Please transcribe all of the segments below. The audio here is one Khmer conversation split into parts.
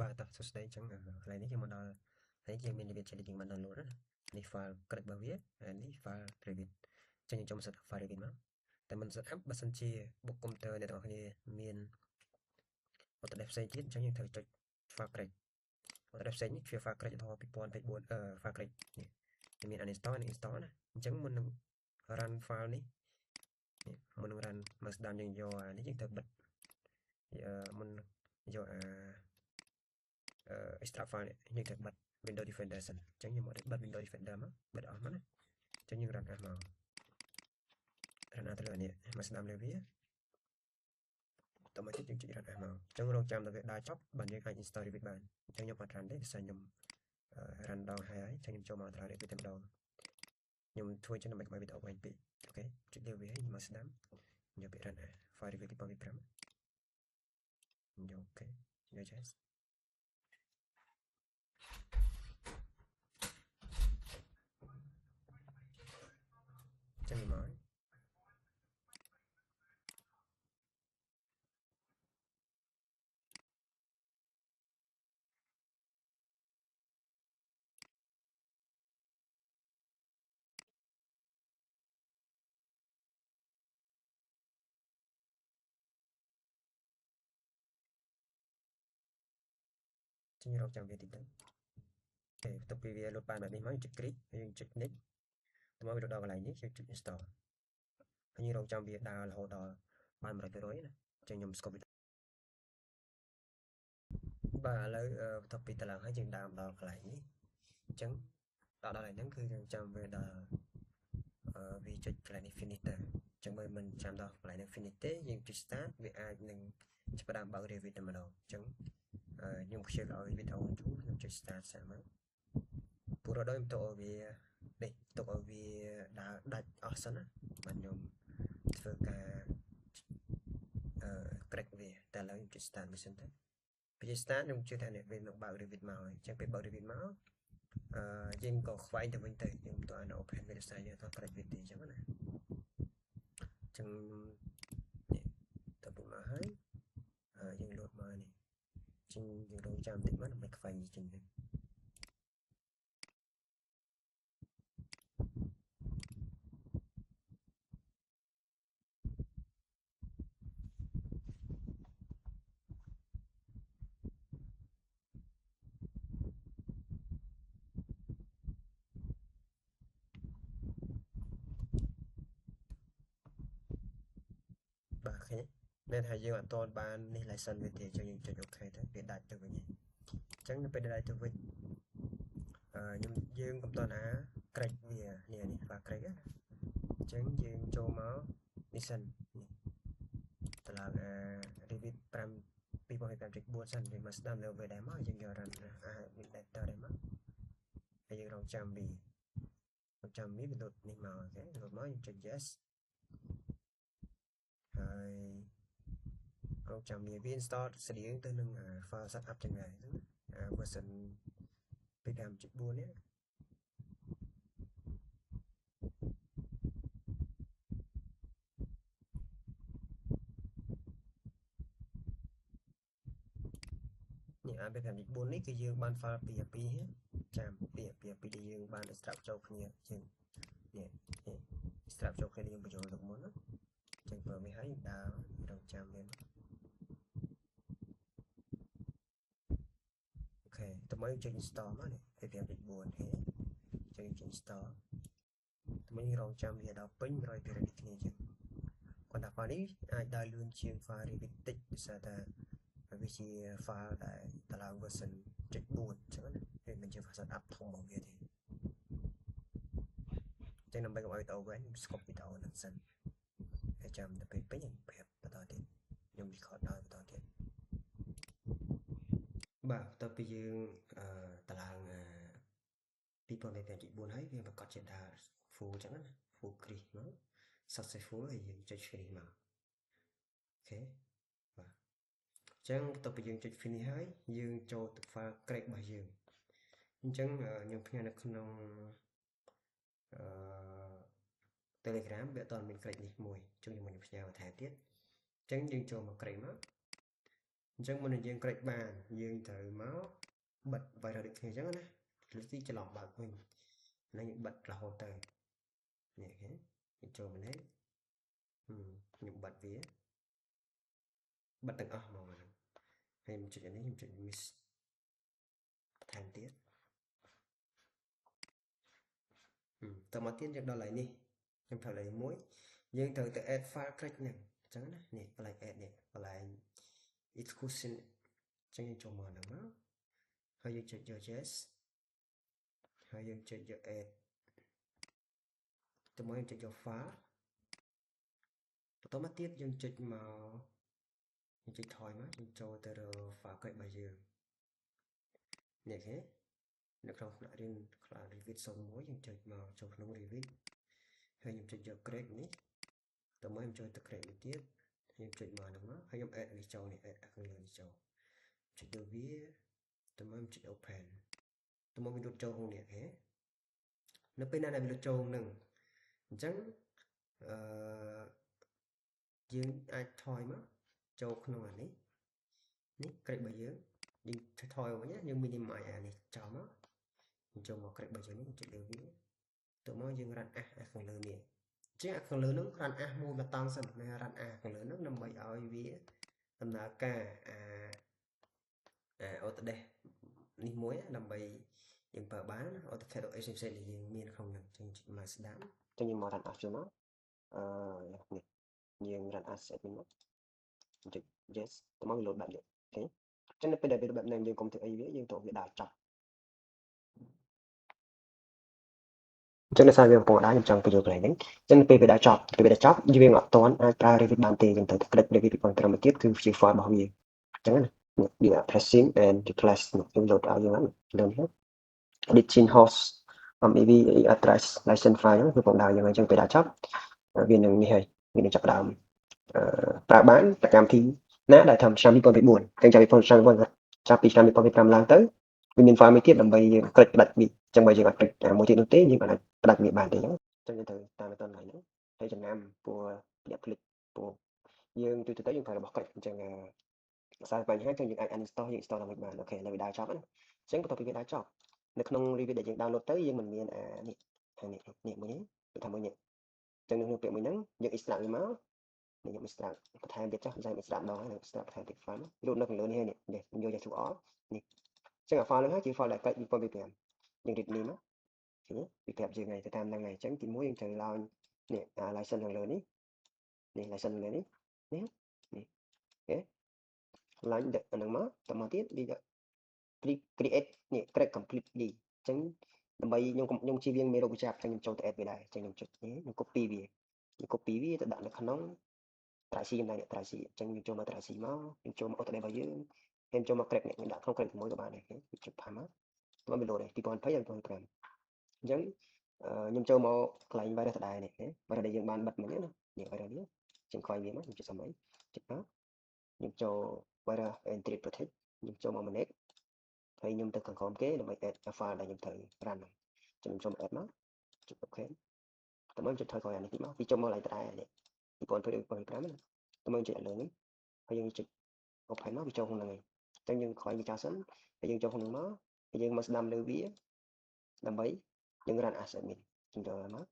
បាទតោះសួស្តីចឹងកន្លែងនេះយើងមកដល់ហើយយើងមានរបៀប editing បានដល់លូតណានេះ file ក្រឹតរបស់វានេះ file Revit ចឹងយើងចូលមក set up file Revit មកតែមិន set up បើសិនជាបុកកុំព្យូទ័រអ្នកទាំងអស់គ្នាមាន Autodesk ផ្សេងទៀតចឹងយើងត្រូវចុច file ក្រឹត Autodesk ផ្សេងនេះជា file ក្រឹតរបស់2024 file ក្រឹតនេះវាមាន uninstall និង install ណាអញ្ចឹងមុននឹង run file នេះមុននឹង run មកស្ដាំយើងយកនេះយើងត្រូវបិទមុនយកextract file នេះយើងត្រូវបិទ Windows Defender សិនអញ្ចឹងយើងមកបិទ Windows Defender មកបិទអស់មកណាអញ្ចឹងយើង run អស់មក run អស់ទៅលើនេះមកស្ដាំលើវាតមកទៀតយើងចុច run អស់មកអញ្ចឹងរងចាំដល់វាដើរចប់បានយើងអាច install Revit បានអញ្ចឹងខ្ញុំអត់ run ទេដោយសារខ្ញុំ run ដងហើយអញ្ចឹងខ្ញុំចូលមកត្រា Revit តែម្ដងខ្ញុំធ្វើចឹងដើម្បីកុំឲ្យវីដេអូវែងពេកអូខេចុចលើវាហើយមកស្ដាំយកពាក្យ run file Revit 2025យកអូខេយកចេះចឹងមកចឹងរកចាំវាតិចទៅអូខេបន្ទាប់ពីវាលុតបានបែបនេះមកយើងចុច click ហើយយើងចុច next ទៅមកវាទៅដល់កន្លែងនេះយើងចុច install ហើយយើងរងចាំវាដើររហូតដល់បាន 100% ណាចឹងខ្ញុំស្គប់វាបាទឥឡូវបន្ទាប់ពីតឡើងហើយយើងដើរមកដល់កន្លែងនេះអញ្ចឹងដល់កន្លែងហ្នឹងគឺយើងចាំវាដល់វាចុចកន្លែងនេះ finish ទៅអញ្ចឹងបើមិនចាំដល់កន្លែងនេះ finish ទេយើងចុច start វាអាចនឹងចាប់ផ្ដើមបើក Revit តែម្ដងអញ្ចឹងខ្ញុំខ្ជិលឲ្យវីដេអូយូរខ្ញុំចុច start សិនមកពូរដល់ខ្ញុំទុកឲ្យវានេះទុកឲ្យវាដើរដាច់អស់សិនណាបាទខ្ញុំធ្វើការcrack វាតែឥឡូវខ្ញុំចុច start មួយសិនទៅពេល start ខ្ញុំជឿថាអ្នកវានឹងបើក Revit មកហើយអញ្ចឹងពេលបើក Revit មកយើងក៏ខ្វែងទៅវិញទៅយើងមិនទាន់ open វាដោយសារយើងអត់ crack វាទេអញ្ចឹងណាអញ្ចឹងនេះទៅពុកមកហើយយើងលោតមកនេះអញ្ចឹងយើងរងចាំបន្តិចមកដើម្បីខ្វែងវាចេញវិញបាទឃើញnên ថាយើងអត់ទាន់បាននេះ license វាទេអញ្ចឹងយើងចុច OK ទៅវាដាច់ទៅវិញអញ្ចឹងនៅពេលដាច់ទៅវិញយើងកំតណាក្រេចវានេះបាទក្រេចអញ្ចឹងយើងចូលមកនេះសិននេះតឡើងRevit 5 2025.4សិនយើងមកស្ដាំលើវាដែរមកយើងយក run វាដែរតដែរមកហើយយើងរងចាំវាវាលុតនេះមកអូខេលុតមកយើងចុច yes ហើយរងចាំវា install ស្តៀងទៅនឹង file setup ចឹងដែរ version 25.4 នេះនេះ25.4 នេះគឺយើងបាន file 2 ចាំ2ដែលយើងបាន extract ចូលគ្នាជាងនេះ extract ចូលគ្នាយើងបញ្ចូលទៅមុនណាចឹងបើវាហើយដើររងចាំវាអូខេតើមកយើងចុច install មកនេះ25.4ទេចឹងចុច install តើមករងចាំវាដល់ពេញ 100% នេះគ្នាចឹងគាត់ថា file នេះអាចដើរលឿនជាង file Revit តិចដោយសារតែវាជា file ដែលតឡើង version 0.4អញ្ចឹងណាវាមិនជា file setup ធំរបស់វាទេអញ្ចឹងដើម្បីកុំឲ្យទៅវិញខ្ញុំស្គប់វីដេអូហ្នឹងសិនហើយចាំទៅពេលពេញខ្ញុំប្រាប់បន្តទៀតខ្ញុំ record ដល់បន្តទៀតបាទបន្ទាប់ពីយើងតឡើង2024ហើយវាប្រកាសជាដើរ full អញ្ចឹងណា full crease មក successful ហើយយើងចុច finish មកអូខេបាទអញ្ចឹងបន្ទាប់ពីយើងចុច finish ហើយយើងចូលទៅ file crack របស់យើងអញ្ចឹងខ្ញុំផ្ញើនៅក្នុងTelegram វាអត់ទាន់មាន crack នេះមួយជួយខ្ញុំផ្ញើបន្ថែមទៀតអញ្ចឹងយើងចូលមក crack មក អញ្ចឹងមុននឹងយើងក្រេកបានយើងត្រូវមកបិទ virus ដូចគ្នាអញ្ចឹងណាឬទីច្រឡំបើកវិញហ្នឹងបិទរហូតទៅនេះគេយើងចូលមកនេះខ្ញុំបិទវាបិទទាំងអស់ហ្មងហ្នឹងហើយខ្ញុំចុចអានេះខ្ញុំចុច miss បន្ថែមទៀតតមកទៀតយើងដល់កន្លែងនេះខ្ញុំធ្វើកន្លែងមួយយើងត្រូវទៅ add file crack ហ្នឹងអញ្ចឹងណានេះកន្លែង add នេះកន្លែង exclusion អញ្ចឹងយើងចូលមកហ្នឹងមកហើយយើងចុចយក yes ហើយយើងចុចយក add ទៅមកយើងចុចយក file បន្តមកទៀតយើងចុចមកយើងចុចថយមកយើងចូលទៅរក file crack របស់យើងនេះគេនៅក្នុងថ្នាក់រៀនខ្លះ Revit 01យើងចុចមកចូលក្នុង Revit ហើយខ្ញុំចុចយក crack នេះតមកខ្ញុំចូលទៅ crack នេះទៀតខ្ញុំចុចមកហ្នឹងមកហើយខ្ញុំ add នេះចូលនេះ add ខាងលើនេះចូលចុចយកវាតមកខ្ញុំចុច open តមកវាលុតចូលក្នុងនេះគេនៅពេលណាដែលវាលុតចូលនឹងអញ្ចឹងអឺយើងអាចថយមកចូលក្នុងអានេះនេះ crack របស់យើងថយវិញយើង minimize អានេះចោលមកយើងចូលមក crack របស់យើងនេះចុចលើវាទៅមកយើងរ៉ាត់អាខាងលើនេះជាអាខាងលើនោះរ៉ាត់អាមួយមកតង់សិនណារ៉ាត់អាខាងលើនោះដើម្បីឲ្យវាដំណើរការAutodesk នេះមួយដើម្បីយើងប្រើបាន AutoCAD អីផ្សេងៗដែលយើងមានក្នុងហ្នឹងចឹងចុចមកស្ដាប់ចឹងយើងមករ៉ាត់អាចូលមកនេះយើងរ៉ាត់ asset វិញមកចុច yes ទៅមក load បែបនេះអូខេចឹងនៅពេលដែលវាបែបហ្នឹងយើងកុំធ្វើអីវាយើងទៅវាដើរចប់ចឹងដោយសារវាកំពុងដើរខ្ញុំចង់បញ្ចូលកន្លែងហ្នឹងចឹងពេលវាដើរចប់យើងអត់ទាន់អាចប្រើ Revit បានទេយើងត្រូវក្លិក Revit ពីត្រឹមទៀតគឺជា file របស់វាចឹងណាវា pressing and replace ខ្ញុំ load ឲ្យយើងហ្នឹងលើនេះ edit chain host maybe address license file ហ្នឹងគឺកំដៅយើងអញ្ចឹងពេលដល់ចប់វានឹងនេះហើយវានឹងចាប់ដើមប្រើបានសកម្មវិធីណាដែលធ្វើឆ្នាំ2004ចឹងចាប់ពីឆ្នាំ2005ឡើងទៅវាមាន file មួយទៀតដើម្បីយើងคลิกផ្ដាច់វាចឹងបើយើងអត់คลิกមួយទៀតនោះទេយើងអាចផ្ដាច់វាបានទេចឹងយើងត្រូវតាមទៅហ្នឹងហើយចំណាំព្រោះប្រយ័ត្នคลิกព្រោះយើងទៅយើងប្រើរបស់ crack អញ្ចឹងសារបញ្ហាចឹងយើងអាច uninstall យើង install ឡើងវិញបានអូខេនៅវាដើរចប់ណាអញ្ចឹងបន្ទាប់ពីវាដើរចប់នៅក្នុង Revit ដែលយើង download ទៅយើងមិនមាននេះខាងនេះមួយនេះគឺថាមួយនេះអញ្ចឹងនៅក្នុងពាក្យមួយហ្នឹងយើង extract វាមកខ្ញុំ extract បន្ថែមទៀតចុះចាំ extract ម្ដងហើយ extract បន្ថែមទៀត file រូបនៅខាងលើនេះហើយនេះខ្ញុំយក J2R នេះអញ្ចឹងអា file ហ្នឹងហើយជា file ដែល crack 2005យើង read នេះមកឃើញវាប្រាប់យើងហើយទៅតាមហ្នឹងហើយអញ្ចឹងទី1យើងត្រូវឡើងនេះlicense ខាងលើនេះ license ខាងលើនេះនេះអូខេឡើងដាក់អាហ្នឹងមកតមកទៀតវា create នេះ create completely អញ្ចឹងដើម្បីខ្ញុំជៀសវាងមេរោគវិចារខ្ញុំចូលទៅ add វាដែរអញ្ចឹងខ្ញុំចុចនេះខ្ញុំ copy វាខ្ញុំ copy វាទៅដាក់នៅក្នុង Try C ហ្នឹង Try C អញ្ចឹងយើងចូលមក Try C មកយើងចូលមក Autodesk របស់យើងខ្ញុំចូលមក create នេះខ្ញុំដាក់ក្នុង create មួយក៏បានដែរខ្ញុំចុចផាមកទៅវា load ដែរ2020 2005អញ្ចឹងខ្ញុំចូលមកកន្លែង virus ដដែលនេះ virus ដែលយើងបានបិទមិញណានេះ virus នេះចឹងក្រោយវាមកខ្ញុំចុច summary ចុចមកខ្ញុំចូល virus entry protect ខ្ញុំចូលមក manage ហើយខ្ញុំទៅខាងក្រោមគេដើម្បី add file ដែលខ្ញុំត្រូវ run ចឹងខ្ញុំចូលមក add មកចុច OK តើមកចុចថយក្រោយអានេះតិចមកវាចុះមកឡើងដដែលនេះ2020 2005ណាតើមកចុចលើនេះហើយយើងចុច open មកវាចូលក្នុងហ្នឹងហើយអញ្ចឹងយើងក្រោយវាចោលសិនហើយយើងចូលក្នុងមកហើយយើងមកស្ដាំលើវាដើម្បីយើង run asset នេះយើងចូលមក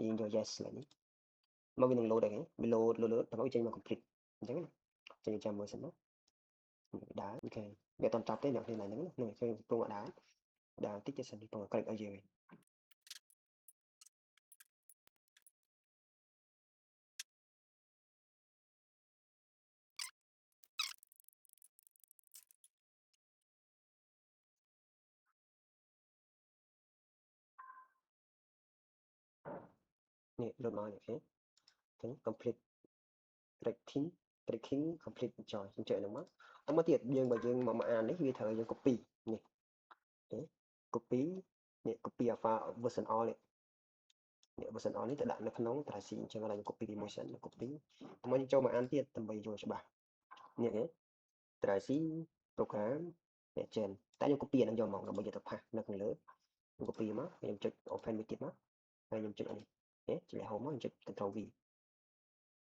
យើងយក yes ឡើងនេះមកវានឹង load ដែរវា load តើមកវាចេញមក complete អញ្ចឹងណាចឹងយើងចាំមើលសិនណាដើរអូខេវាអត់តន់ចប់ទេអ្នកនេះឡើងហ្នឹងនឹងយើងពងដើរតិចទៀតសិនពង click ឲ្យយើងនេះ load មកអូខេចឹង complete tracking complete join ខ្ញុំចុចហ្នឹងមកតមកទៀតយើងបើយើងមកអាននេះវាត្រូវយើង copy នេះអូ copy នេះ copy alpha version all នេះ version all នេះទៅដាក់នៅក្នុង Try C អញ្ចឹងឡើយខ្ញុំ copy ពីមួយសិន copy តមកយើងចូលមកអានទៀតដើម្បីយល់ច្បាស់នេះទេ Try C program នេះ gen តែខ្ញុំ copy អាហ្នឹងយកមកដើម្បីយកទៅផាសនៅខាងលើខ្ញុំ copy មកខ្ញុំចុច open មួយទៀតមកហើយខ្ញុំចុចអានេះចុច home មកខ្ញុំចុច control V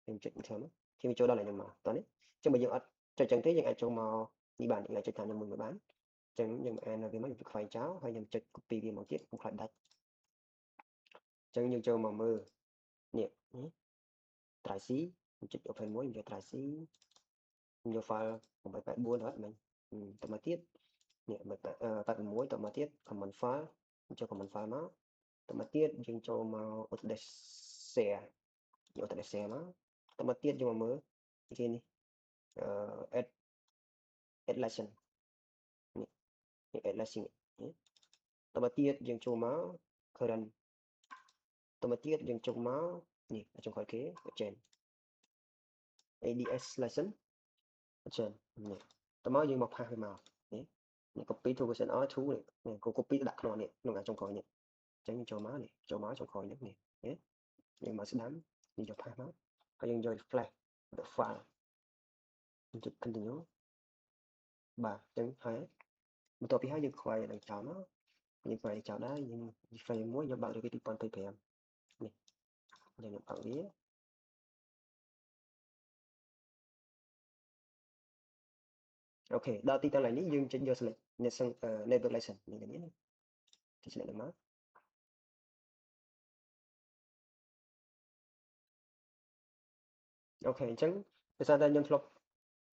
ខ្ញុំចុច enter មកខ្ញុំចូលដល់នេះមកតោះនេះអញ្ចឹងបើយើងអត់ ចុចចឹងទេយើងអាចចូលមកនេះបានយើងអាចចុចតាមនឹងមួយបានចឹងយើងអានវាមកយើងខ្វែងចោលហើយយើងចុច copy វាមកទៀតកុំខ្លាចដាច់ចឹងយើងចូលមកមើលនេះ try C ខ្ញុំចុច open មួយយក try C ខ្ញុំយក file 884ទៅអត់មិញទៅមកទៀតនេះ86ទៅមកទៀត command file ខ្ញុំចូល command file មកទៅមកទៀតយើងចូលមក Autodesk share យក Autodesk share មកទៅមកទៀតយើងមកមើលគេនេះadd lesson នេះ add lesson នេះទៅមកទៀតយើងចូលមក current ទៅមកទៀតយើងចូលមកនេះចុងក្រោយគេ change ADS lesson change នេះទៅមកយើងមកផាសវាមកនេះនេះ copy to version R2 នេះក៏ copy ទៅដាក់ក្នុងនេះក្នុងចុងក្រោយនេះអញ្ចឹងយើងចូលមកនេះចូលមកចុងក្រោយនេះនេះយើងមកស្ដាំយើងយកផាសមកហើយយើងយក flash ទៅ file យើងចុច continue បាទអញ្ចឹងហើយបន្ទាប់ពីហើយយើងខ្វែងដល់ចោលមកយើងខ្វែងចោលដែរយើង frame មួយយកបើកលើគេ2025នេះយើងបើកវាអូខេដល់ទីតាំងឡើយនេះយើងចេញយក select network license នេះនេះទី select មកអូខេអញ្ចឹងដោយសារតែខ្ញុំធ្លាប់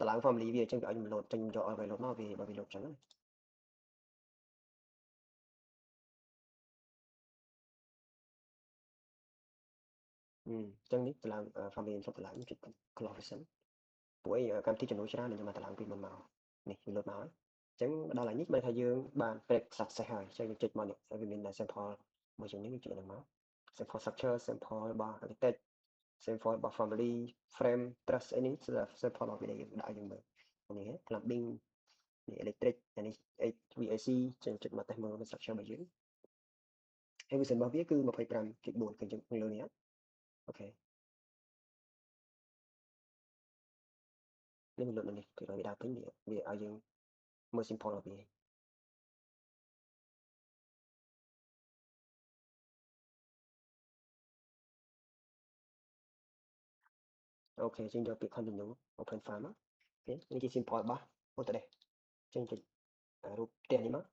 តម្លើង family វាអញ្ចឹងវាឲ្យខ្ញុំ load ចេញយកឲ្យវា load មកវាបើវា load អញ្ចឹងអញ្ចឹងនេះតម្លើង family ខ្ញុំធ្លាប់តម្លើងជិត close version ព្រោះអីកម្មវិធីចំនួនច្រើនខ្ញុំមកតម្លើងពីមុនមកនេះវា load មកហើយអញ្ចឹងដល់ឡើយនេះបានថាយើងបាន break success ហើយអញ្ចឹងយើងចុចមកនេះវាមាន sample មួយជាងនេះយើងចុចហ្នឹងមក sample structure sample របស់ architect sample របស់ family frame truss អីនេះគឺ sample របស់វាដែលយើងដាក់ឲ្យយើងមើលនេះ plumbing នេះ electric អានេះ HVAC ចឹងចុចមកតេស្តមើល structure របស់យើងហើយ version របស់វាគឺ 25.4 គឺយើងលើនេះអូខេនេះលើនេះគឺវាដើរពេញវាឲ្យយើងមើល simple របស់វាអូខេយើងយកពាក្យ continue open file មកអូខេនេះជា simple របស់ Autodesk ចឹងចុចរូបផ្ទះនេះមក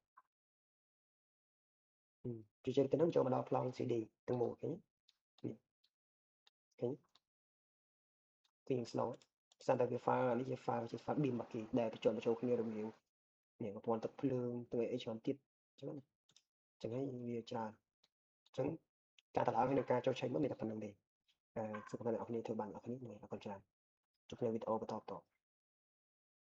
ជិះទៅនឹងចូលមកដល់ប្លង់ CD ទាំងមូលឃើញឃើញគឺយើង slow ស្អាតតែវា file នេះជា file ជា file BIM របស់គេដែលបញ្ជាន់បញ្ចូលគ្នារវាងនេះប្រព័ន្ធទឹកភ្លើងទៅអីច្រើនទៀតអញ្ចឹងហើយវាច្រើនអញ្ចឹងការតម្លើងនិងការចូលឆែកមកមានតែប៉ុណ្្នឹងទេសូមឲ្យអ្នកនរគ្នាធ្វើបានអ្នកនរគ្នាអរគុណច្រើនជួបគ្នាវីដេអូបន្ត